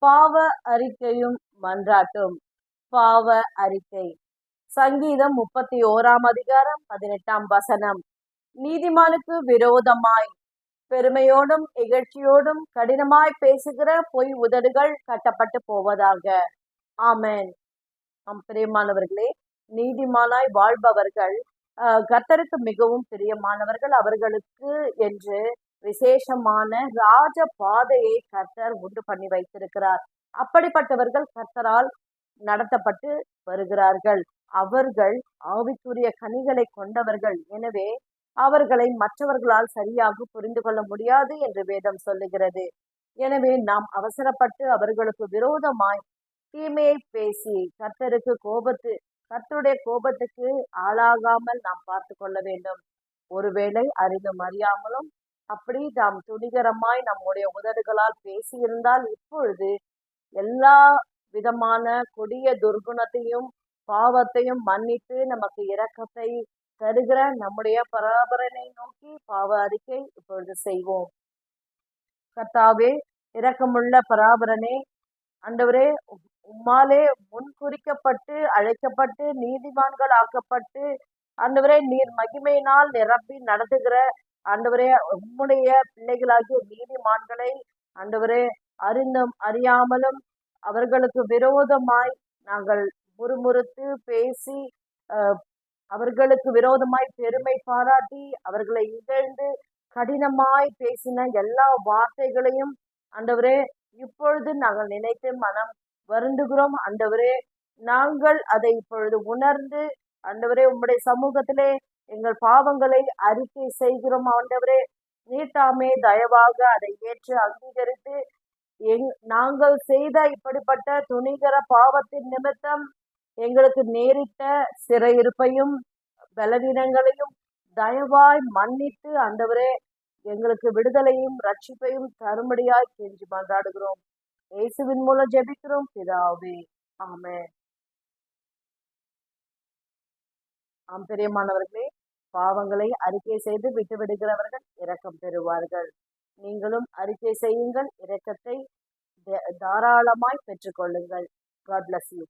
பாவ அறிக்கையும் மன்றாட்டும். பாவ அறிக்கை. சங்கீதம் 31 அதிகாரம் 18 நீதிமானுக்கு விரோதமாய் பெருமையோடும் இகழ்ச்சியோடும் கடினமாய் பேசுகிற பொய் உதடுகள் கட்டப்பட்டு போவதாக. ஆமென். பிரியமானவர்களே, நீதிமானாய் வாழ்பவர்கள் கர்த்தருக்கு மிகவும் பிரியமானவர்கள். அவர்களுக்கு என்று விசேஷமான ராஜ பாதையை கர்த்தர் உண்டு பண்ணி வைத்திருக்கிறார். அப்படிப்பட்டவர்கள் கர்த்தரால் நடத்தப்பட்டு வருகிறார்கள். அவர்கள் ஆவிக்குரிய கனிகளை கொண்டவர்கள். எனவே அவர்களை மற்றவர்களால் சரியாக புரிந்து கொள்ள முடியாது என்று வேதம் சொல்லுகிறது. எனவே நாம் அவசரப்பட்டு அவர்களுக்கு விரோதமாய் தீமையை பேசி கர்த்தருடைய கோபத்துக்கு ஆளாகாமல் நாம் பார்த்து கொள்ள வேண்டும். ஒருவேளை அறிந்தும் அறியாமலும் அப்படி நாம் துணிகரமாய் நம்முடைய உதடுகளால் பேசியிருந்தால் இப்பொழுது எல்லா விதமான கொடிய துர்குணத்தையும் பாவத்தையும் மன்னித்து நமக்கு இரக்கத்தை தருகிற நம்முடைய பராபரனை நோக்கி பாவ அறிக்கை இப்பொழுது செய்வோம். கர்த்தாவே, இரக்கமுள்ள பராபரனே, ஆண்டவரே, உம்மாலே முன்குறிக்கப்பட்டு அழைக்கப்பட்டு நீதிமான்கள் ஆக்கப்பட்டு ஆண்டவரே நீர் மகிமையினால் நிரப்பி நடத்துகிற ஆண்டவரே உம்முடைய பிள்ளைகளாகிய நீதிமான்களை ஆண்டவரே அறிந்தும் அறியாமலும் அவர்களுக்கு விரோதமாய் நாங்கள் முறுமுறுத்து பேசி அவர்களுக்கு விரோதமாய் பெருமை பாராட்டி அவர்களை இகழ்ந்து கடினமாய் பேசின எல்லா வார்த்தைகளையும் ஆண்டவரே இப்பொழுது நாங்கள் நினைத்து மனம் வருந்துகிறோம். ஆண்டவரே, நாங்கள் அதை இப்பொழுது உணர்ந்து ஆண்டவரே உம்முடைய சமூகத்திலே எங்கள் பாவங்களை அறிக்கை செய்கிறோம். ஆண்டவரே, நீட்டாமே தயவாக அதை ஏற்று அங்கீகரித்து நாங்கள் செய்த இப்படிப்பட்ட துணிகர பாவத்தின் நிமித்தம் எங்களுக்கு நேரிட்ட சிறையிருப்பையும் பலவீனங்களையும் தயவாய் மன்னித்து ஆண்டவரே எங்களுக்கு விடுதலையும் ரட்சிப்பையும் தரும்படியாய் கெஞ்சி மன்றாடுகிறோம். இயேசுவின் மூலம் ஜெபிக்கிறோம் பிதாவே, ஆமென். பிரியமானவர்களே, பாவங்களை அறிக்கை செய்து விட்டு விடுகிறவர்கள் இரக்கம் பெறுவார்கள். நீங்களும் அறிக்கை செய்யுங்கள், இரக்கத்தை தாராளமாய் பெற்றுக்கொள்ளுங்கள். God bless you.